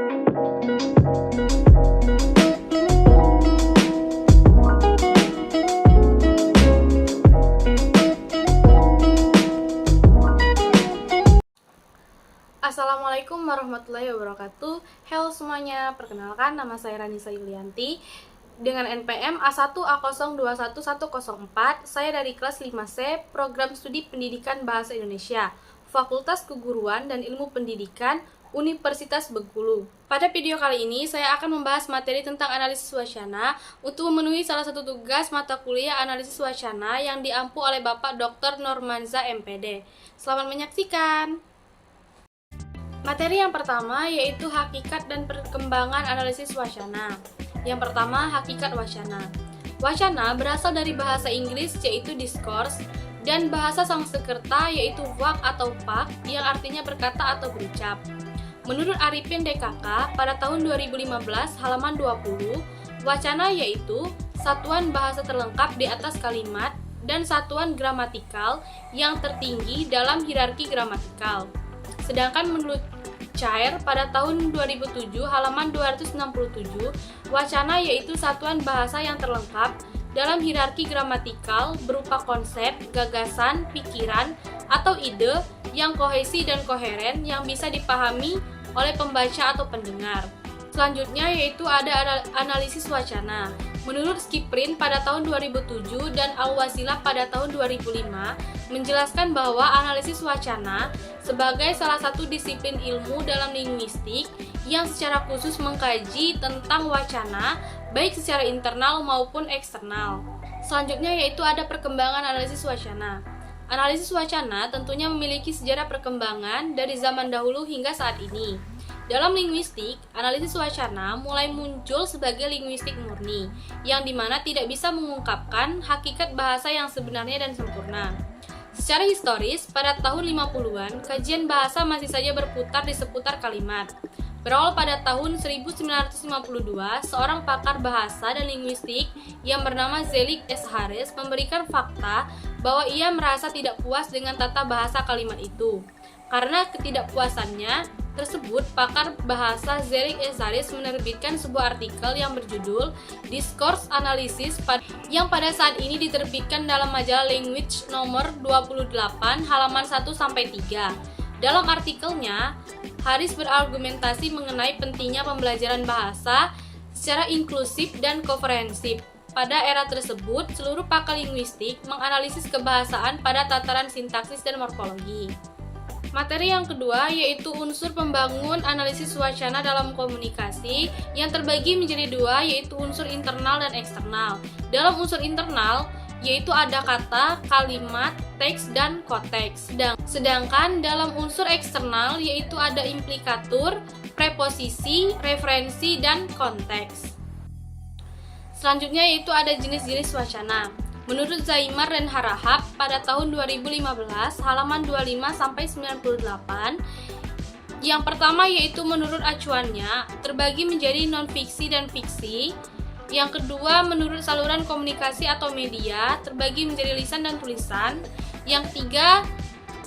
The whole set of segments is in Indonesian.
Assalamualaikum warahmatullahi wabarakatuh. Halo semuanya, perkenalkan nama saya Ranisa Yulianti dengan NPM A1A021104. Saya dari kelas 5C, Program Studi Pendidikan Bahasa Indonesia, Fakultas Keguruan dan Ilmu Pendidikan, Universitas Bengkulu. Pada video kali ini, saya akan membahas materi tentang analisis wacana untuk memenuhi salah satu tugas mata kuliah analisis wacana yang diampu oleh Bapak Dr. Normanza MPD. Selamat menyaksikan. Materi yang pertama yaitu hakikat dan perkembangan analisis wacana. Yang pertama, hakikat wacana. Wacana berasal dari bahasa Inggris yaitu discourse dan bahasa Sanskerta yaitu vak atau pak yang artinya berkata atau berucap. Menurut Arifin DKK pada tahun 2015 halaman 20, wacana yaitu satuan bahasa terlengkap di atas kalimat dan satuan gramatikal yang tertinggi dalam hierarki gramatikal. Sedangkan menurut Cair pada tahun 2007 halaman 267, wacana yaitu satuan bahasa yang terlengkap dalam hierarki gramatikal berupa konsep, gagasan, pikiran, atau ide yang kohesi dan koheren yang bisa dipahami oleh pembaca atau pendengar. Selanjutnya yaitu ada analisis wacana. Menurut Skiprin pada tahun 2007 dan Al-Wasilah pada tahun 2005 menjelaskan bahwa analisis wacana sebagai salah satu disiplin ilmu dalam linguistik yang secara khusus mengkaji tentang wacana baik secara internal maupun eksternal. Selanjutnya yaitu ada perkembangan analisis wacana. Analisis wacana tentunya memiliki sejarah perkembangan dari zaman dahulu hingga saat ini. Dalam linguistik, analisis wacana mulai muncul sebagai linguistik murni, yang dimana tidak bisa mengungkapkan hakikat bahasa yang sebenarnya dan sempurna. Secara historis, pada tahun 50-an, kajian bahasa masih saja berputar di seputar kalimat. Berawal pada tahun 1952, seorang pakar bahasa dan linguistik yang bernama Zelig S. Harris memberikan fakta bahwa ia merasa tidak puas dengan tata bahasa kalimat itu. Karena ketidakpuasannya tersebut, pakar bahasa Zelig S. Harris menerbitkan sebuah artikel yang berjudul Discourse Analysis yang pada saat ini diterbitkan dalam majalah Language nomor 28 halaman 1-3. Dalam artikelnya, Harris berargumentasi mengenai pentingnya pembelajaran bahasa secara inklusif dan komprehensif. Pada era tersebut, seluruh pakar linguistik menganalisis kebahasaan pada tataran sintaksis dan morfologi. Materi yang kedua yaitu unsur pembangun analisis wacana dalam komunikasi yang terbagi menjadi dua, yaitu unsur internal dan eksternal. Dalam unsur internal yaitu ada kata, kalimat, teks, dan konteks. Sedangkan dalam unsur eksternal yaitu ada implikatur, preposisi, referensi, dan konteks. Selanjutnya yaitu ada jenis-jenis wacana. Menurut Zaimar dan Harahap pada tahun 2015 halaman 25-98, yang pertama yaitu menurut acuannya terbagi menjadi non-fiksi dan fiksi. Yang kedua menurut saluran komunikasi atau media terbagi menjadi lisan dan tulisan. Yang ketiga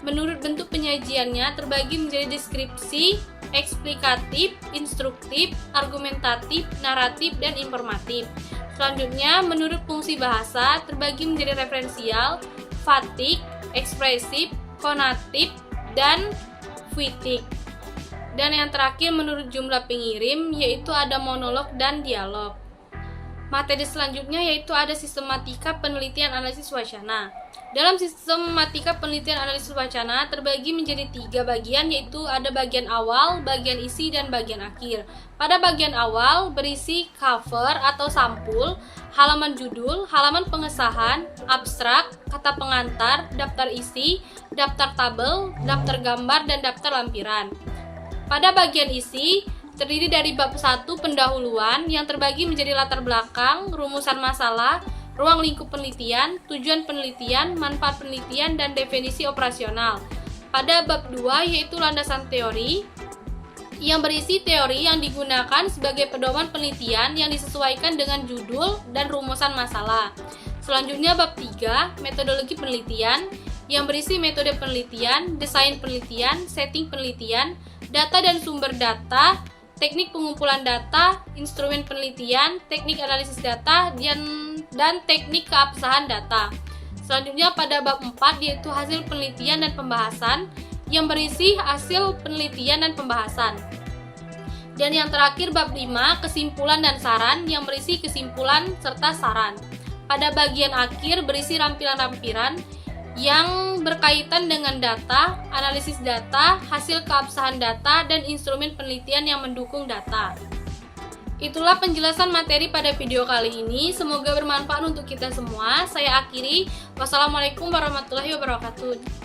menurut bentuk penyajiannya terbagi menjadi deskripsi, eksplikatif, instruktif, argumentatif, naratif, dan informatif. Selanjutnya, menurut fungsi bahasa terbagi menjadi referensial, fatik, ekspresif, konatif, dan fuitik. Dan yang terakhir menurut jumlah pengirim yaitu ada monolog dan dialog. Materi selanjutnya yaitu ada sistematika penelitian analisis wacana. Dalam sistematika penelitian analisis wacana terbagi menjadi 3 bagian, yaitu ada bagian awal, bagian isi, dan bagian akhir. Pada bagian awal berisi cover atau sampul, halaman judul, halaman pengesahan, abstrak, kata pengantar, daftar isi, daftar tabel, daftar gambar, dan daftar lampiran. Pada bagian isi terdiri dari bab 1 pendahuluan yang terbagi menjadi latar belakang, rumusan masalah, ruang lingkup penelitian, tujuan penelitian, manfaat penelitian, dan definisi operasional. Pada bab 2 yaitu landasan teori yang berisi teori yang digunakan sebagai pedoman penelitian yang disesuaikan dengan judul dan rumusan masalah. Selanjutnya bab 3 metodologi penelitian yang berisi metode penelitian, desain penelitian, setting penelitian, data dan sumber data, teknik pengumpulan data, instrumen penelitian, teknik analisis data, dan teknik keabsahan data. Selanjutnya pada bab 4 yaitu hasil penelitian dan pembahasan yang berisi hasil penelitian dan pembahasan. Dan yang terakhir bab 5 kesimpulan dan saran yang berisi kesimpulan serta saran. Pada bagian akhir berisi rampiran-rampiran yang berkaitan dengan data, analisis data, hasil keabsahan data, dan instrumen penelitian yang mendukung data. Itulah penjelasan materi pada video kali ini. Semoga bermanfaat untuk kita semua. Saya akhiri. Wassalamualaikum warahmatullahi wabarakatuh.